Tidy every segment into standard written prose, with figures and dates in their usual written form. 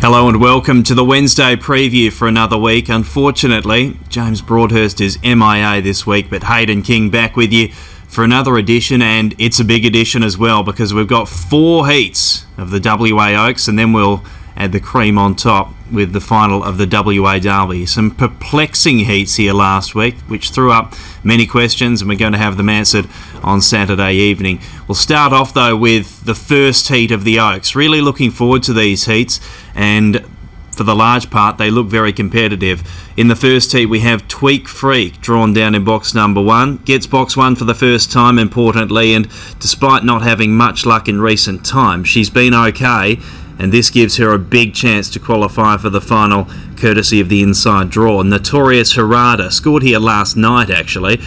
Hello and welcome to the Wednesday preview for another week. Unfortunately, James Broadhurst is MIA this week, but Hayden King back with you for another edition, and it's a big edition as well because we've got 4 heats of the WA Oaks, and then we'll add the cream on top with the final of the WA Derby. Some perplexing heats here last week, which threw up many questions, and we're going to have them answered on Saturday evening. We'll start off though with the first heat of the Oaks. Really looking forward to these heats, and for the large part they look very competitive. In the first heat we have Tweak Freak drawn down in box number 1. Gets box 1 for the first time, importantly, and despite not having much luck in recent times, she's been okay, and this gives her a big chance to qualify for the final courtesy of the inside draw. Notorious Harada scored here last night actually,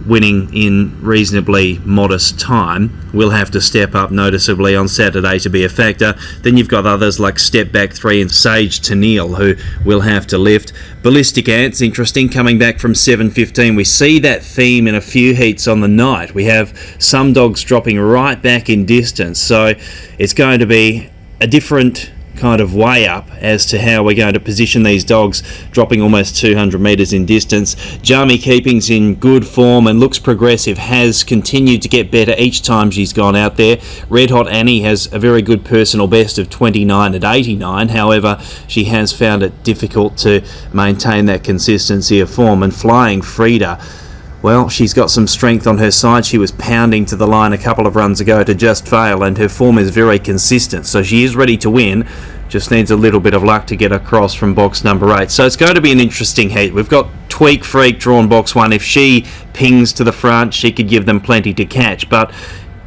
winning in reasonably modest time. Will have to step up noticeably on Saturday to be a factor. Then you've got others like Step Back 3 and Sage Tennille who will have to lift. Ballistic Ant's interesting, coming back from 7.15. We see that theme in a few heats on the night. We have some dogs dropping right back in distance, so it's going to be a different kind of way up as to how we're going to position these dogs, dropping almost 200 metres in distance. Jamie Keeping's in good form and looks progressive, has continued to get better each time she's gone out there. Red Hot Annie has a very good personal best of 29 at 89, however she has found it difficult to maintain that consistency of form. And Flying Frida, well, she's got some strength on her side. She was pounding to the line a couple of runs ago to just fail, and her form is very consistent, so she is ready to win. Just needs a little bit of luck to get across from box number 8. So it's going to be an interesting heat. We've got Tweak Freak drawn box 1. If she pings to the front, she could give them plenty to catch, but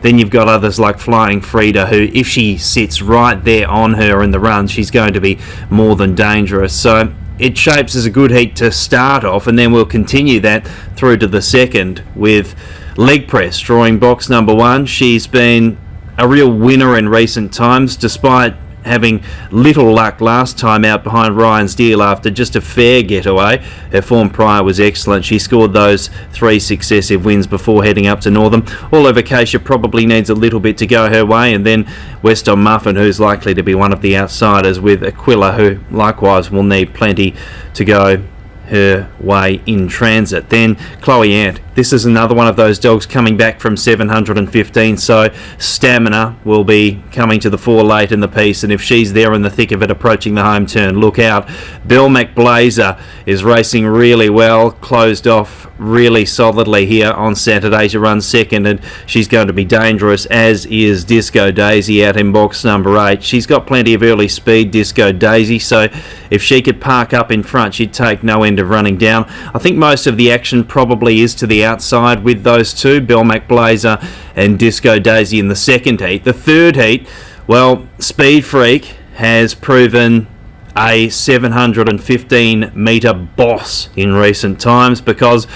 then you've got others like Flying Frida who, if she sits right there on her in the run, she's going to be more than dangerous. So it shapes as a good heat to start off, and then we'll continue that through to the second with Leg Press drawing box number 1. She's been a real winner in recent times, despite having little luck last time out behind Ryan's Deal after just a fair getaway. Her form prior was excellent. She scored those 3 successive wins before heading up to Northam. All over Acacia probably needs a little bit to go her way, and then Weston Muffin, who's likely to be one of the outsiders, with Aquila, who likewise will need plenty to go her way in transit. Then Chloe Ant. This is another one of those dogs coming back from 715, so stamina will be coming to the fore late in the piece, and if she's there in the thick of it approaching the home turn, look out. Belmac Blazer is racing really well, closed off really solidly here on Saturday to run second, and she's going to be dangerous, as is Disco Daisy out in box number 8. She's got plenty of early speed, Disco Daisy, so if she could park up in front, she'd take no end of running down. I think most of the action probably is to the outside with those two, Belmac Blazer and Disco Daisy in the second heat. The third heat, well, Speed Freak has proven a 715 metre boss in recent times, because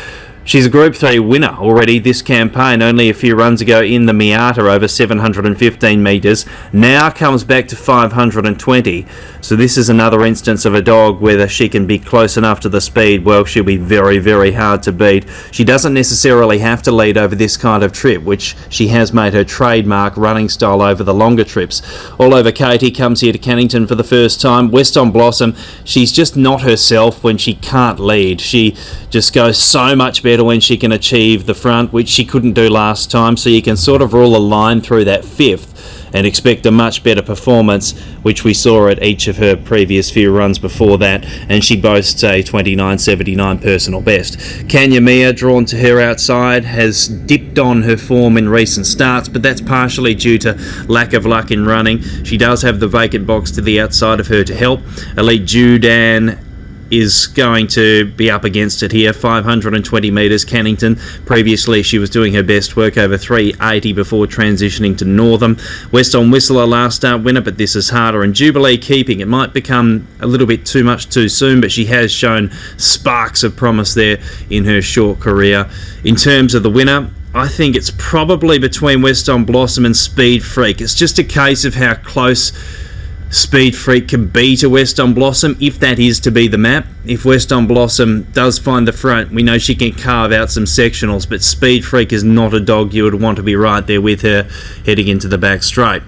she's a Group 3 winner already this campaign, only a few runs ago in the Miata over 715 metres. Now comes back to 520. So this is another instance of a dog whether she can be close enough to the speed. Well, she'll be very, very hard to beat. She doesn't necessarily have to lead over this kind of trip, which she has made her trademark running style over the longer trips. All Over Katie comes here to Cannington for the first time. Weston Blossom, she's just not herself when she can't lead. She just goes so much better when she can achieve the front, which she couldn't do last time, so you can sort of rule a line through that 5th and expect a much better performance, which we saw at each of her previous few runs before that, and she boasts a 29.79 personal best. Kanya Mia, drawn to her outside, has dipped on her form in recent starts, but that's partially due to lack of luck in running. She does have the vacant box to the outside of her to help. Elite Judan is going to be up against it here. 520 metres, Cannington. Previously she was doing her best work over 380 before transitioning to Northam. Weston Whistler last start winner, but this is harder. And Jubilee Keeping, it might become a little bit too much too soon, but she has shown sparks of promise there in her short career. In terms of the winner, I think it's probably between Weston Blossom and Speed Freak. It's just a case of how close Speed Freak can be to Weston Blossom, if that is to be the map. If Weston Blossom does find the front, we know she can carve out some sectionals, but Speed Freak is not a dog you would want to be right there with her heading into the back straight.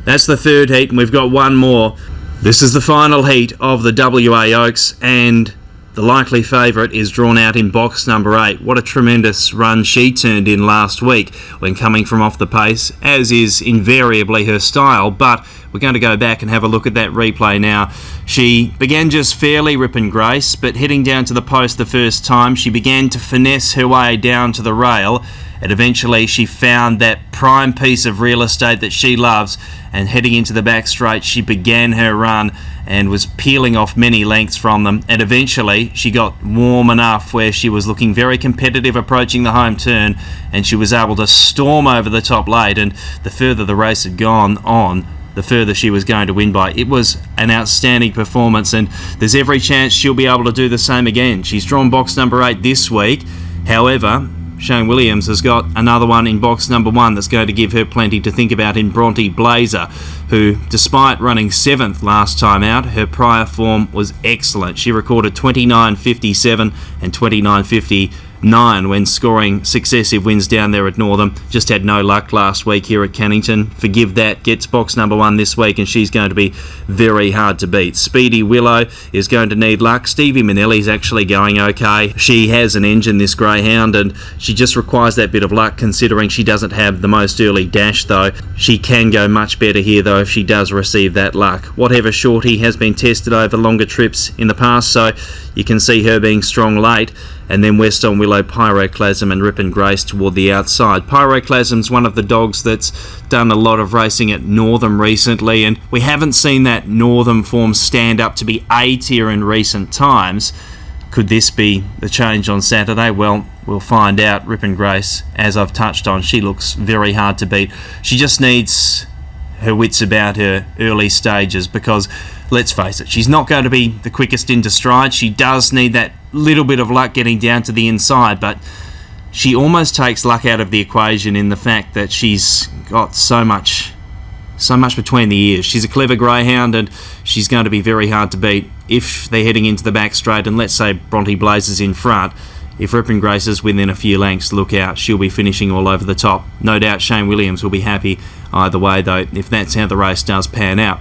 That's the third heat, and we've got one more. This is the final heat of the WA Oaks, and the likely favourite is drawn out in box number 8. What a tremendous run she turned in last week when coming from off the pace, as is invariably her style, but we're going to go back and have a look at that replay now. She began just fairly rip and grace, but heading down to the post the first time, she began to finesse her way down to the rail, and eventually she found that prime piece of real estate that she loves, and heading into the back straight, she began her run and was peeling off many lengths from them, and eventually she got warm enough where she was looking very competitive approaching the home turn, and she was able to storm over the top late, and the further the race had gone on, the further she was going to win by. It was an outstanding performance, and there's every chance she'll be able to do the same again. She's drawn box number 8 this week. However, Shane Williams has got another one in box number 1 that's going to give her plenty to think about in Bronte Blazer, who, despite running 7th last time out, her prior form was excellent. She recorded 29.57 and 29.59 when scoring successive wins down there at Northam. Just had no luck last week here at Cannington. Forgive that. Gets box number 1 this week, and she's going to be very hard to beat. Speedy Willow is going to need luck. Stevie Manelli's actually going okay. She has an engine, this greyhound, and she just requires that bit of luck, considering she doesn't have the most early dash, though. She can go much better here, though, if she does receive that luck. Whatever Shorty has been tested over longer trips in the past, so you can see her being strong late. And then West on Willow, Pyroclasm and Rip and Grace toward the outside. Pyroclasm's one of the dogs that's done a lot of racing at Northam recently, and we haven't seen that Northam form stand up to be A tier in recent times. Could this be the change on Saturday? Well, we'll find out. Rip and Grace, as I've touched on, she looks very hard to beat. She just needs her wits about her early stages, because let's face it, she's not going to be the quickest into stride. She does need that little bit of luck getting down to the inside, but she almost takes luck out of the equation in the fact that she's got so much between the ears. She's a clever greyhound, and she's going to be very hard to beat if they're heading into the back straight, and let's say Bronte Blazer's in front. If Rip and Grace is within a few lengths, look out, she'll be finishing all over the top. No doubt Shane Williams will be happy either way, though, if that's how the race does pan out.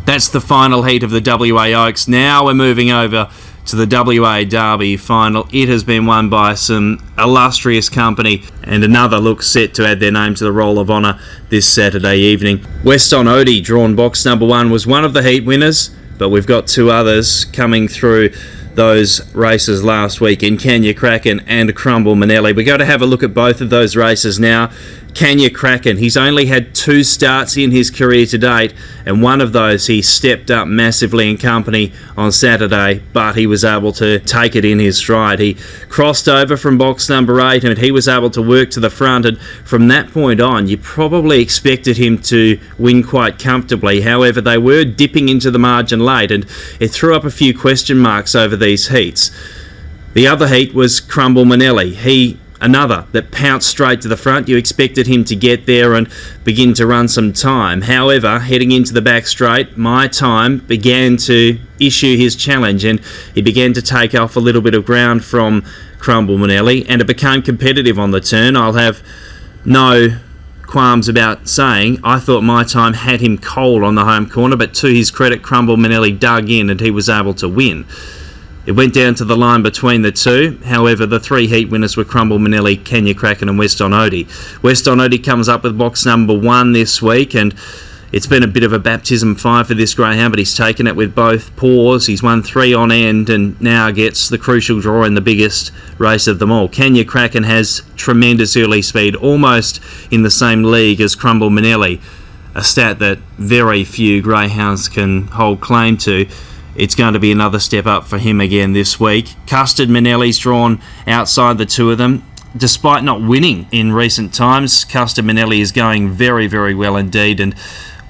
That's the final heat of the WA Oaks. Now we're moving over to the WA Derby final. It has been won by some illustrious company, and another looks set to add their name to the Roll of Honour this Saturday evening. West on Odie, drawn box number 1, was one of the heat winners, but we've got 2 others coming through those races last week in Kenya Kraken and Crumble Manelli. We're going to have a look at both of those races now. Kenya Kraken, he's only had 2 starts in his career to date, and one of those he stepped up massively in company on Saturday, but he was able to take it in his stride. He crossed over from box number 8, and he was able to work to the front, and from that point on you probably expected him to win quite comfortably. However, they were dipping into the margin late, and it threw up a few question marks over these heats. The other heat was Crumble Manelli. Another that pounced straight to the front. You expected him to get there and begin to run some time. However, heading into the back straight, My Time began to issue his challenge, and he began to take off a little bit of ground from Crumble Manelli, and it became competitive on the turn. I'll have no qualms about saying I thought My Time had him cold on the home corner, but to his credit, Crumble Manelli dug in and he was able to win. It went down to the line between the 2. However, the 3 heat winners were Crumble Manelli, Kenya Kraken and West on Odie. West on Odie comes up with box number 1 this week, and it's been a bit of a baptism fire for this greyhound, but he's taken it with both paws. He's won 3 on end and now gets the crucial draw in the biggest race of them all. Kenya Kraken has tremendous early speed, almost in the same league as Crumble Manelli, a stat that very few greyhounds can hold claim to. It's going to be another step up for him again this week. Custard Manelli's drawn outside the 2 of them. Despite not winning in recent times, Custard Manelli is going very, very well indeed, and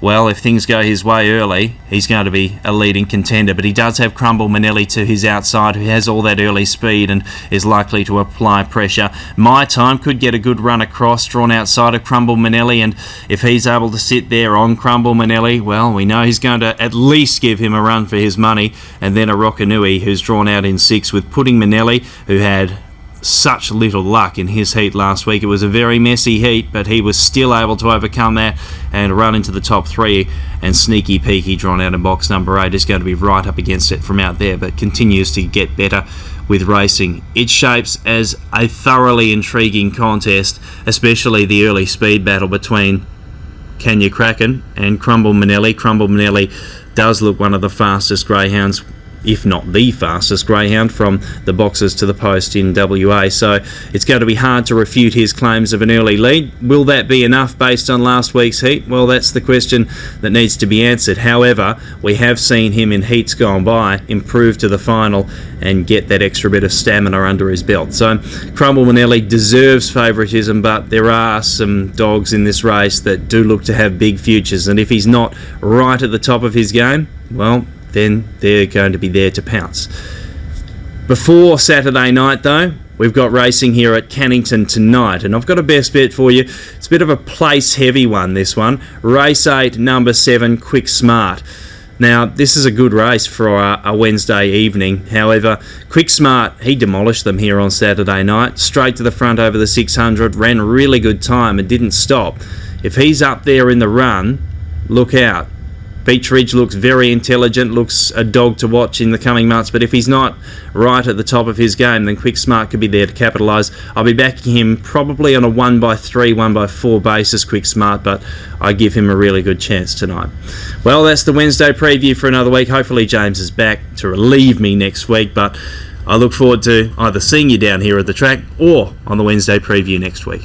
well, if things go his way early, he's going to be a leading contender. But he does have Crumble Manelli to his outside, who has all that early speed and is likely to apply pressure. My Time could get a good run across, drawn outside of Crumble Manelli, and if he's able to sit there on Crumble Manelli, well, we know he's going to at least give him a run for his money. And then a Rockanui, who's drawn out in 6 with Pudding Manelli, who had such little luck in his heat last week. It was a very messy heat, but he was still able to overcome that and run into the top 3. And Sneaky Peaky, drawn out in box number 8, is going to be right up against it from out there, but continues to get better with racing. It shapes as a thoroughly intriguing contest, especially the early speed battle between Kenya Kraken and Crumble Manelli. Crumble Manelli does look one of the fastest greyhounds, if not the fastest greyhound, from the boxes to the post in WA. So it's going to be hard to refute his claims of an early lead. Will that be enough based on last week's heat? Well, that's the question that needs to be answered. However, we have seen him in heats gone by improve to the final and get that extra bit of stamina under his belt. So Crumble Manelli deserves favouritism, but there are some dogs in this race that do look to have big futures, and if he's not right at the top of his game, well, then they're going to be there to pounce. Before Saturday night, though, we've got racing here at Cannington tonight, and I've got a best bet for you. It's a bit of a place-heavy one, this one. Race 8, number 7, Quick Smart. Now, this is a good race for a Wednesday evening. However, Quick Smart, he demolished them here on Saturday night. Straight to the front over the 600, ran a really good time and didn't stop. If he's up there in the run, look out. Beach Ridge looks very intelligent, looks a dog to watch in the coming months, but if he's not right at the top of his game, then Quick Smart could be there to capitalise. I'll be backing him probably on a 1x3, 1x4 basis, Quick Smart, but I give him a really good chance tonight. Well, that's the Wednesday preview for another week. Hopefully James is back to relieve me next week, but I look forward to either seeing you down here at the track or on the Wednesday preview next week.